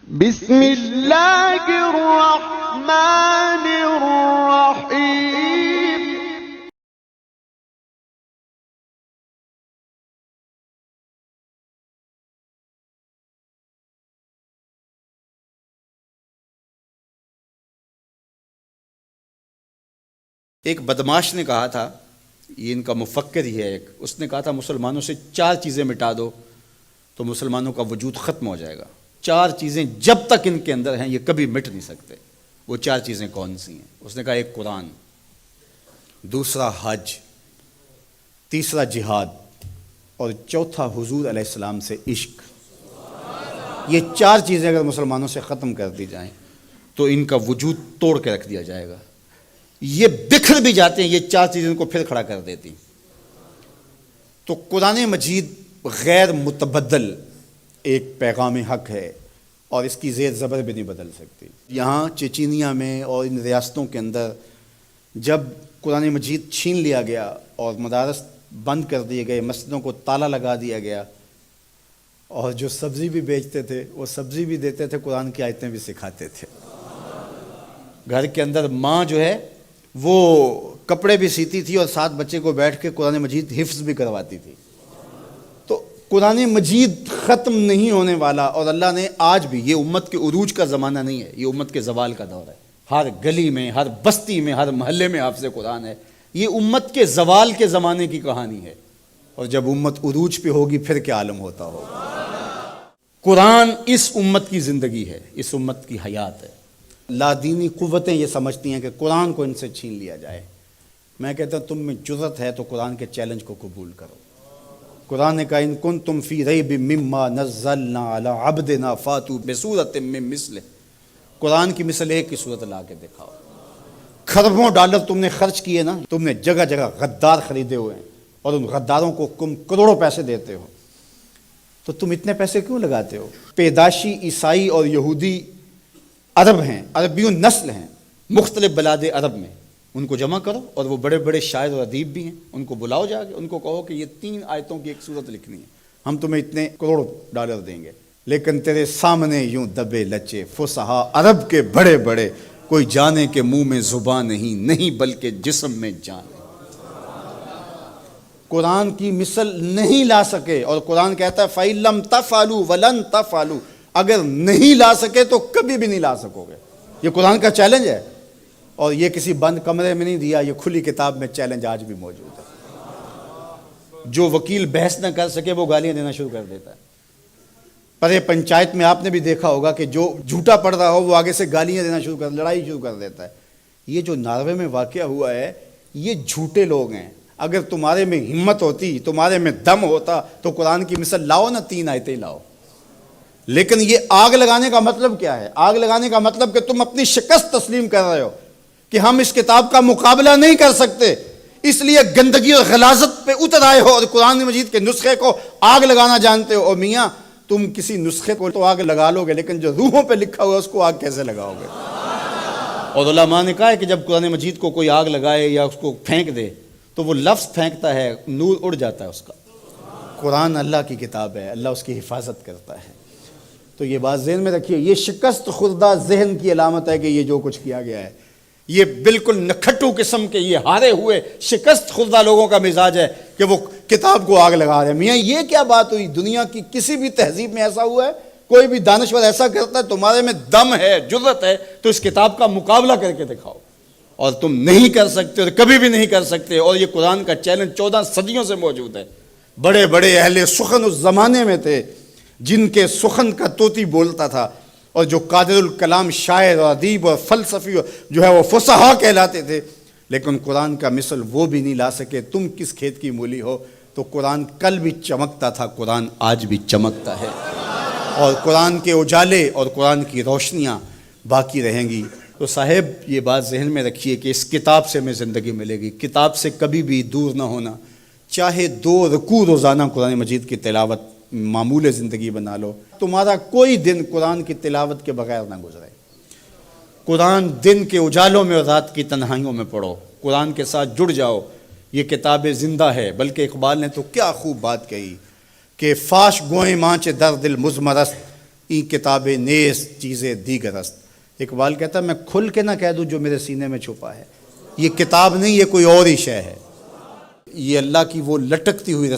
بسم اللہ الرحمن الرحیم۔ ایک بدماش نے کہا تھا، یہ ان کا مفکر ہی ہے ایک، اس نے کہا تھا مسلمانوں سے 4 چیزیں مٹا دو تو مسلمانوں کا وجود ختم ہو جائے گا۔ 4 چیزیں جب تک ان کے اندر ہیں یہ کبھی مٹ نہیں سکتے۔ وہ 4 چیزیں کون سی ہیں؟ اس نے کہا ایک قرآن، دوسرا حج، تیسرا جہاد اور چوتھا حضور علیہ السلام سے عشق۔ یہ 4 چیزیں اگر مسلمانوں سے ختم کر دی جائیں تو ان کا وجود توڑ کے رکھ دیا جائے گا۔ یہ بکھر بھی جاتے ہیں، یہ 4 چیزیں ان کو پھر کھڑا کر دیتی۔ تو قرآن مجید غیر متبدل ایک پیغام حق ہے اور اس کی زیر زبر بھی نہیں بدل سکتی۔ یہاں چچینیا میں اور ان ریاستوں کے اندر جب قرآن مجید چھین لیا گیا اور مدارس بند کر دیے گئے، مسجدوں کو تالا لگا دیا گیا، اور جو سبزی بھی بیچتے تھے وہ سبزی بھی دیتے تھے، قرآن کی آیتیں بھی سکھاتے تھے۔ گھر کے اندر ماں جو ہے وہ کپڑے بھی سیتی تھی اور ساتھ بچے کو بیٹھ کے قرآن مجید حفظ بھی کرواتی تھی۔ تو قرآن مجید ختم نہیں ہونے والا، اور اللہ نے آج بھی، یہ امت کے عروج کا زمانہ نہیں ہے، یہ امت کے زوال کا دور ہے۔ ہر گلی میں، ہر بستی میں، ہر محلے میں حافظ قرآن ہے۔ یہ امت کے زوال کے زمانے کی کہانی ہے، اور جب امت عروج پہ ہوگی پھر کیا عالم ہوتا ہوگا۔ قرآن اس امت کی زندگی ہے، اس امت کی حیات ہے۔ لادینی قوتیں یہ سمجھتی ہیں کہ قرآن کو ان سے چھین لیا جائے۔ میں کہتا ہوں تم میں جرأت ہے تو قرآن کے چیلنج کو قبول کرو۔ قرآن نے کہا ان کنتم فی ریب مما نزلنا علی عبدنا فاتوا بسورۃ من مثلہ۔ قرآن کی مثل ایک کی صورت لا کے دکھاؤ۔ کھربوں ڈالر تم نے خرچ کیے نا، تم نے جگہ جگہ غدار خریدے ہوئے ہیں اور ان غداروں کو تم کروڑوں پیسے دیتے ہو، تو تم اتنے پیسے کیوں لگاتے ہو؟ پیدائشی عیسائی اور یہودی عرب ہیں، عربیون نسل ہیں مختلف بلاد عرب میں، ان کو جمع کرو، اور وہ بڑے بڑے شاعر اور ادیب بھی ہیں، ان کو بلاؤ جا کے، ان کو کہو کہ یہ 3 آیتوں کی ایک صورت لکھنی ہے، ہم تمہیں اتنے کروڑ ڈالر دیں گے۔ لیکن تیرے سامنے یوں دبے لچے فصحا عرب کے بڑے بڑے، کوئی جانے کے منہ میں زبان نہیں بلکہ جسم میں جان ہے۔ قرآن کی مثل نہیں لا سکے، اور قرآن کہتا ہے فَإِن لَمْ تَفْعَلُوا وَلَن تَفْعَلُوا، اگر نہیں لا سکے تو کبھی بھی نہیں لا سکو گے۔ یہ قرآن کا چیلنج ہے، اور یہ کسی بند کمرے میں نہیں دیا، یہ کھلی کتاب میں چیلنج آج بھی موجود ہے۔ جو وکیل بحث نہ کر سکے وہ گالیاں دینا شروع کر دیتا ہے۔ پرے پنچایت میں آپ نے بھی دیکھا ہوگا کہ جو جھوٹا پڑ رہا ہو وہ آگے سے گالیاں دینا شروع کر، لڑائی شروع کر دیتا ہے۔ یہ جو ناروے میں واقعہ ہوا ہے، یہ جھوٹے لوگ ہیں۔ اگر تمہارے میں ہمت ہوتی، تمہارے میں دم ہوتا تو قرآن کی مثل لاؤ نا، 3 آیتیں لاؤ۔ لیکن یہ آگ لگانے کا مطلب کیا ہے؟ آگ لگانے کا مطلب کہ تم اپنی شکست تسلیم کر رہے ہو کہ ہم اس کتاب کا مقابلہ نہیں کر سکتے، اس لیے گندگی اور غلاظت پہ اتر آئے ہو اور قرآن مجید کے نسخے کو آگ لگانا جانتے ہو۔ اور میاں تم کسی نسخے کو تو آگ لگا لو گے، لیکن جو روحوں پہ لکھا ہوا ہے اس کو آگ کیسے لگاؤ گے؟ اور علماء نے کہا ہے کہ جب قرآن مجید کو کوئی آگ لگائے یا اس کو پھینک دے تو وہ لفظ پھینکتا ہے، نور اڑ جاتا ہے اس کا۔ قرآن اللہ کی کتاب ہے، اللہ اس کی حفاظت کرتا ہے۔ تو یہ بات ذہن میں رکھیے، یہ شکست خوردہ ذہن کی علامت ہے کہ یہ جو کچھ کیا گیا ہے، یہ بالکل نکھٹو قسم کے، یہ ہارے ہوئے شکست خوردہ لوگوں کا مزاج ہے کہ وہ کتاب کو آگ لگا رہے ہیں۔ میاں یہ کیا بات ہوئی؟ دنیا کی کسی بھی تہذیب میں ایسا ہوا ہے؟ کوئی بھی دانشور ایسا کرتا ہے؟ تمہارے میں دم ہے، جرأت ہے تو اس کتاب کا مقابلہ کر کے دکھاؤ، اور تم نہیں کر سکتے اور کبھی بھی نہیں کر سکتے۔ اور یہ قرآن کا چیلنج 14 صدیوں سے موجود ہے۔ بڑے بڑے اہل سخن اس زمانے میں تھے جن کے سخن کا طوطی بولتا تھا، اور جو قادر الکلام شاعر اور ادیب اور فلسفی جو ہے وہ فصحا کہلاتے تھے، لیکن قرآن کا مثل وہ بھی نہیں لا سکے۔ تم کس کھیت کی مولی ہو؟ تو قرآن کل بھی چمکتا تھا، قرآن آج بھی چمکتا ہے، اور قرآن کے اجالے اور قرآن کی روشنیاں باقی رہیں گی۔ تو صاحب یہ بات ذہن میں رکھیے کہ اس کتاب سے ہمیں زندگی ملے گی، کتاب سے کبھی بھی دور نہ ہونا۔ چاہے 2 رکوع روزانہ قرآن مجید کی تلاوت معمول زندگی بنا لو، تمہارا کوئی دن قرآن کی تلاوت کے بغیر نہ گزرے۔ قرآن دن کے اجالوں میں اور رات کی تنہائیوں میں پڑھو، قرآن کے ساتھ جڑ جاؤ۔ یہ کتاب زندہ ہے، بلکہ اقبال نے تو کیا خوب بات کہی کہ فاش گوئیں مانچ در دل مزمرست، ای کتاب نیست چیزیں دیگر است. اقبال کہتا ہے میں کھل کے نہ کہہ دوں جو میرے سینے میں چھپا ہے. یہ کتاب نہیں، یہ کوئی اور ہی شے ہے. یہ اللہ کی وہ لٹکتی ہوئی